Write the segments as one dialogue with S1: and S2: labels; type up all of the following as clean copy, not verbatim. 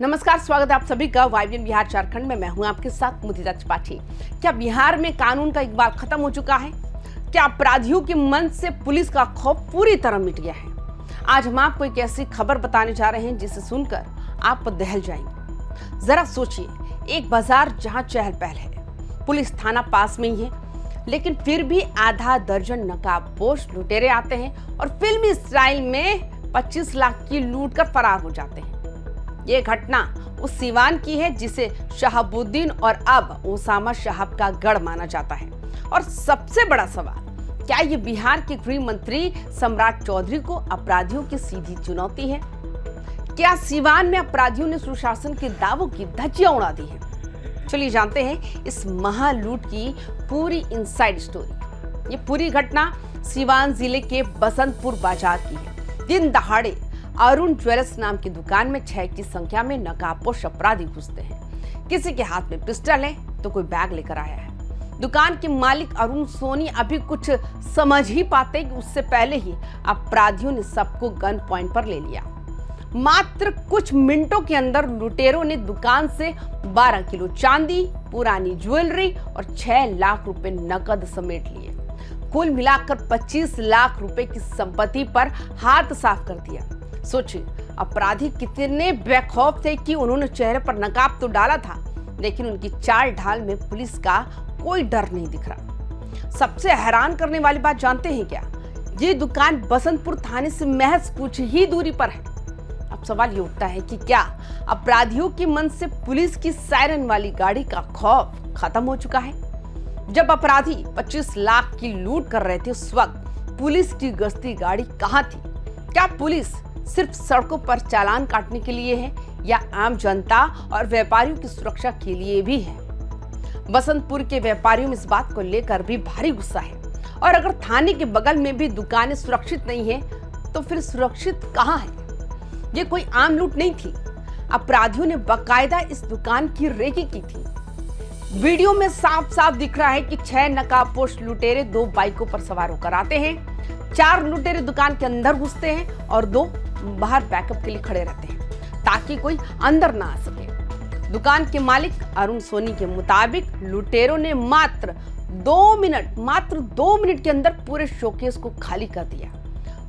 S1: नमस्कार, स्वागत है आप सभी का वाइब्रेंट बिहार झारखंड में। मैं हूं आपके साथ मुदिता त्रिपाठी। क्या बिहार में कानून का इकबाल खत्म हो चुका है? क्या अपराधियों के मन से पुलिस का खौफ पूरी तरह मिट गया है? आज हम आपको एक ऐसी खबर बताने जा रहे हैं जिसे सुनकर आप दहल जाएंगे। जरा सोचिए, एक बाजार जहां चहल पहल है, पुलिस थाना पास में ही है, लेकिन फिर भी आधा दर्जन नकाबपोश लुटेरे आते हैं और फिल्मी स्टाइल में 25 लाख की लूट कर फरार हो जाते हैं। ये घटना उस सीवान की है जिसे शहाबुद्दीन और अब ओसामा शहाब का गढ़ माना जाता है। और सबसे बड़ा सवाल, क्या ये बिहार के गृह मंत्री सम्राट चौधरी को अपराधियों की सीधी चुनौती है? क्या सीवान में अपराधियों ने सुशासन के दावों की धज्जियां उड़ा दी है? चलिए जानते हैं इस महालूट की पूरी इनसाइड स्टोरी। ये पूरी घटना सीवान जिले के बसंतपुर बाजार की है। दिन दहाड़े अरुण ज्वेलर्स नाम की दुकान में 6 की संख्या में नकाबपोश अपराधी घुसते हैं। किसी के हाथ में पिस्टल है तो कोई बैग लेकर आया है। दुकान के मालिक अरुण सोनी अभी कुछ समझ ही पाते कि उससे पहले ही अपराधियों ने सबको गन पॉइंट पर ले लिया। मात्र कुछ मिनटों के अंदर लुटेरों ने दुकान से 12 किलो चांदी, पुरानी ज्वेलरी और 6 लाख रुपए नकद समेट लिए। कुल मिलाकर 25 लाख रुपए की संपत्ति पर हाथ साफ कर दिया। सोचिए, अपराधी कितने बेखौफ थे कि उन्होंने चेहरे पर नकाब तो डाला था, लेकिन उनकी चाल ढाल में पुलिस का कोई डर नहीं दिख रहा। सबसे हैरान करने वाली बात जानते हैं क्या? ये दुकान बसंतपुर थाने से महज कुछ ही दूरी पर है। अब सवाल ये उठता है कि क्या अपराधियों के मन से पुलिस की सायरन वाली गाड़ी का खौफ खत्म हो चुका है? जब अपराधी 25 लाख की लूट कर रहे थे, उस वक्त पुलिस की गश्ती गाड़ी कहां थी? क्या पुलिस सिर्फ सड़कों पर चालान काटने के लिए है या आम जनता और व्यापारियों की सुरक्षा के लिए भी है? बसंतपुर के व्यापारियों में इस बात को लेकर भी भारी गुस्सा है। और अगर थाने के बगल में भी दुकानें सुरक्षित नहीं है तो फिर सुरक्षित कहां है? ये कोई आम लूट नहीं थी। अपराधियों ने बाकायदा इस दुकान की रेकी की थी। वीडियो में साफ साफ दिख रहा है कि 6 नकाबपोश लुटेरे 2 बाइकों पर सवार होकर आते हैं। 4 लुटेरे दुकान के अंदर घुसते हैं और 2 बाहर बैकअप के लिए खड़े रहते हैं ताकि कोई अंदर ना आ सके। दुकान के मालिक अरुण सोनी के मुताबिक लुटेरों ने मात्र 2 मिनट के अंदर पूरे शोकेस को खाली कर दिया।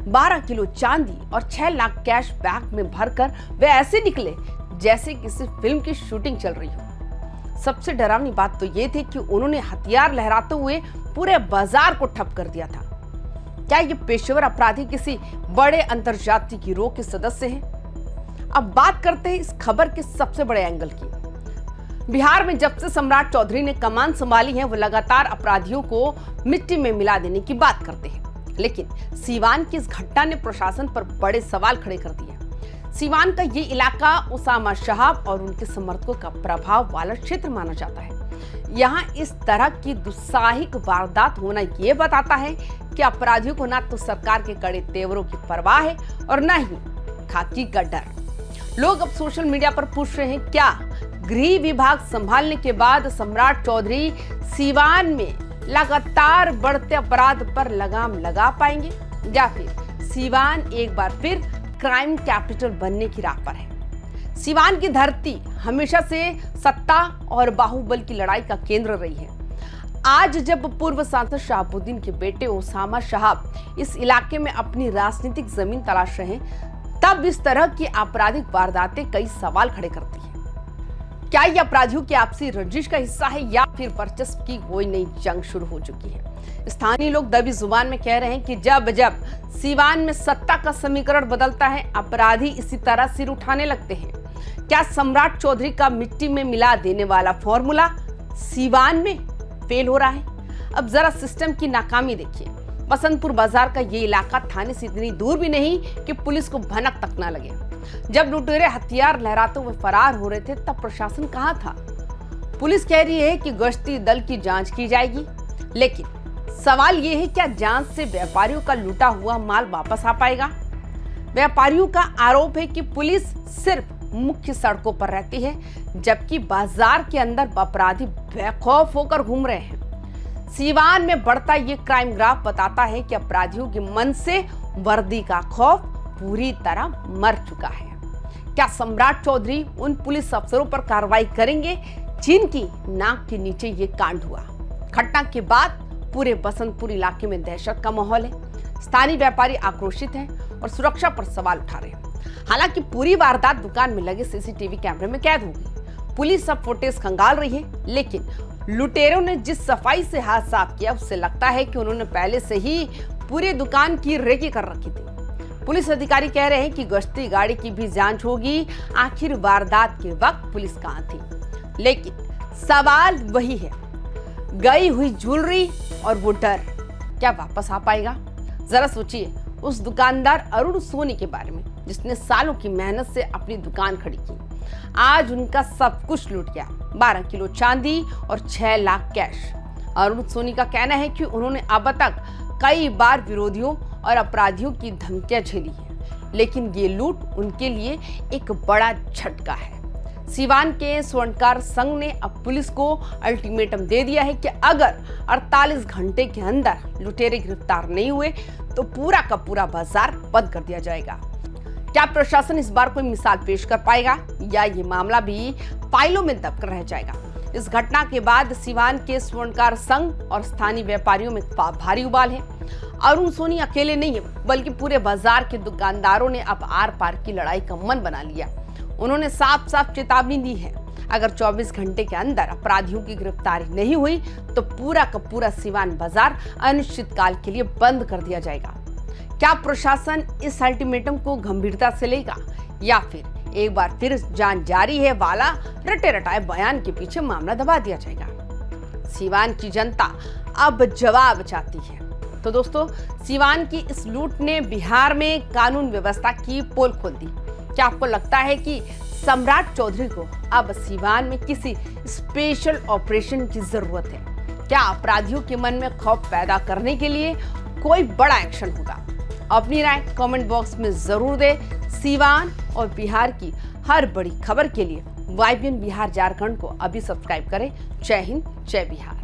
S1: 12 किलो चांदी और 6 लाख कैश बैग में भरकर वे ऐसे निकले जैसे किसी फिल्म की शूटिंग चल रही हो। सबसे डरावनी बात तो ये थी कि उन्होंने हथियार लहराते हुए पूरे बाजार को ठप कर दिया था। क्या ये पेशेवर अपराधी किसी बड़े अंतरजातीय गिरोह के सदस्य हैं? अब बात करते हैं इस खबर के सबसे बड़े एंगल की। बिहार में जब से सम्राट चौधरी ने कमान संभाली है, वो लगातार अपराधियों को मिट्टी में मिला देने की बात करते हैं। लेकिन सीवान की इस घटना ने प्रशासन पर बड़े सवाल खड़े कर दिए। सीवान का ये इलाका ओसामा शहाब और उनके समर्थकों का प्रभाव वाला क्षेत्र माना जाता है। यहाँ इस तरह की दुस्साहसिक वारदात होना ये बताता है कि अपराधियों को ना तो सरकार के कड़े तेवरों की परवाह है और न ही खाकी का डर। लोग अब सोशल मीडिया पर पूछ रहे हैं, क्या गृह विभाग संभालने के बाद सम्राट चौधरी सीवान में लगातार बढ़ते अपराध पर लगाम लगा पाएंगे, या फिर सीवान एक बार फिर क्राइम कैपिटल बनने की राह पर है? सीवान की धरती हमेशा से सत्ता और बाहुबल की लड़ाई का केंद्र रही है। आज जब पूर्व सांसद शहाबुद्दीन के बेटे ओसामा शहाब इस इलाके में अपनी राजनीतिक जमीन तलाश रहे हैं, तब इस तरह की आपराधिक वारदातें कई सवाल खड़े करती हैं। क्या ये अपराधियों की आपसी रंजिश का हिस्सा है या फिर वर्चस्व की कोई नई जंग शुरू हो चुकी है? स्थानीय लोग दबी जुबान में कह रहे हैं कि जब जब सीवान में सत्ता का समीकरण बदलता है, अपराधी इसी तरह सिर उठाने लगते हैं। क्या सम्राट चौधरी का मिट्टी में मिला देने वाला फॉर्मूला सीवान में फेल हो रहा है? अब जरा सिस्टम की नाकामी देखिए। बसंतपुर बाजार का ये इलाका थाने से इतनी दूर भी नहीं कि पुलिस को भनक तक ना लगे। जब लुटेरे हथियार लहराते हुए फरार हो रहे थे, तब प्रशासन कहां था? पुलिस कह रही है कि गश्ती दल की जांच की जाएगी, लेकिन सवाल ये है, क्या जांच से व्यापारियों का लूटा हुआ माल वापस आ पाएगा? व्यापारियों का आरोप है कि पुलिस सिर्फ मुख्य सड़कों पर रहती है, जबकि बाजार के अंदर अपराधी बेखौफ होकर घूम रहे हैं। सीवान में बढ़ता ये क्राइम ग्राफ बताता है कि अपराधियों के मन से वर्दी का खौफ पूरी तरह मर चुका है। क्या सम्राट चौधरी उन पुलिस अफसरों पर कार्रवाई करेंगे जिनकी नाक के नीचे ये कांड हुआ? घटना के बाद पूरे बसंतपुर इलाके में दहशत का माहौल है। स्थानीय व्यापारी आक्रोशित हैं और सुरक्षा पर सवाल उठा रहे हैं। हालांकि पूरी वारदात दुकान में लगे सीसीटीवी कैमरे में कैद हो गई। पुलिस सब फुटेज खंगाल रही है, लेकिन लुटेरों ने जिस सफाई से हाथ साफ किया उससे लगता है कि उन्होंने पहले से ही पूरी दुकान की रेकी कर रखी थी। पुलिस अधिकारी कह रहे हैं कि गश्ती गाड़ी की भी जांच होगी, आखिर वारदात के वक्त पुलिस कहां थी। लेकिन सवाल वही है, गई हुई ज्वेलरी और वो डर क्या वापस आ पाएगा? जरा सोचिए उस दुकानदार अरुण सोनी के बारे में, जिसने सालों की मेहनत से अपनी दुकान खड़ी की। आज उनका सब कुछ लूट गया, 12 किलो चांदी और 6 लाख कैश। अरुण सोनी का कहना है कि उन्होंने अब तक कई बार विरोधियों और अपराधियों की धमकियां झेली है, लेकिन ये लूट उनके लिए एक बड़ा झटका है। सीवान के स्वर्णकार संघ ने अब पुलिस को अल्टीमेटम दे दिया है कि अगर 48 घंटे के अंदर लुटेरे गिरफ्तार नहीं हुए तो पूरा का पूरा बाजार बंद कर दिया जाएगा। क्या प्रशासन इस बार कोई मिसाल पेश कर पाएगा या ये मामला भी फाइलों में दबकर रह जाएगा? इस घटना के बाद सीवान के स्वर्णकार संघ और स्थानीय व्यापारियों में भारी उबाल है। अरुण सोनी अकेले नहीं है, बल्कि पूरे बाजार के दुकानदारों ने अब आर पार की लड़ाई का मन बना लिया। उन्होंने साफ साफ चेतावनी दी है, अगर 24 घंटे के अंदर अपराधियों की गिरफ्तारी नहीं हुई तो पूरा का पूरा सीवान बाजार अनिश्चितकाल के लिए बंद कर दिया जाएगा। क्या प्रशासन इस अल्टीमेटम को गंभीरता से लेगा या फिर एक बार फिर जांच जारी है वाला रटे रटाए बयान के पीछे मामला दबा दिया जाएगा? सीवान की जनता अब जवाब चाहती है। तो दोस्तों, सीवान की इस लूट ने बिहार में कानून व्यवस्था की पोल खोल दी। क्या आपको लगता है कि सम्राट चौधरी को अब सीवान में किसी स्पेशल ऑपरेशन की जरूरत है? क्या अपराधियों के मन में खौफ पैदा करने के लिए कोई बड़ा एक्शन होगा? अपनी राय कमेंट बॉक्स में जरूर दें। सीवान और बिहार की हर बड़ी खबर के लिए YBN बिहार झारखंड को अभी सब्सक्राइब करें। जय हिंद, जय बिहार।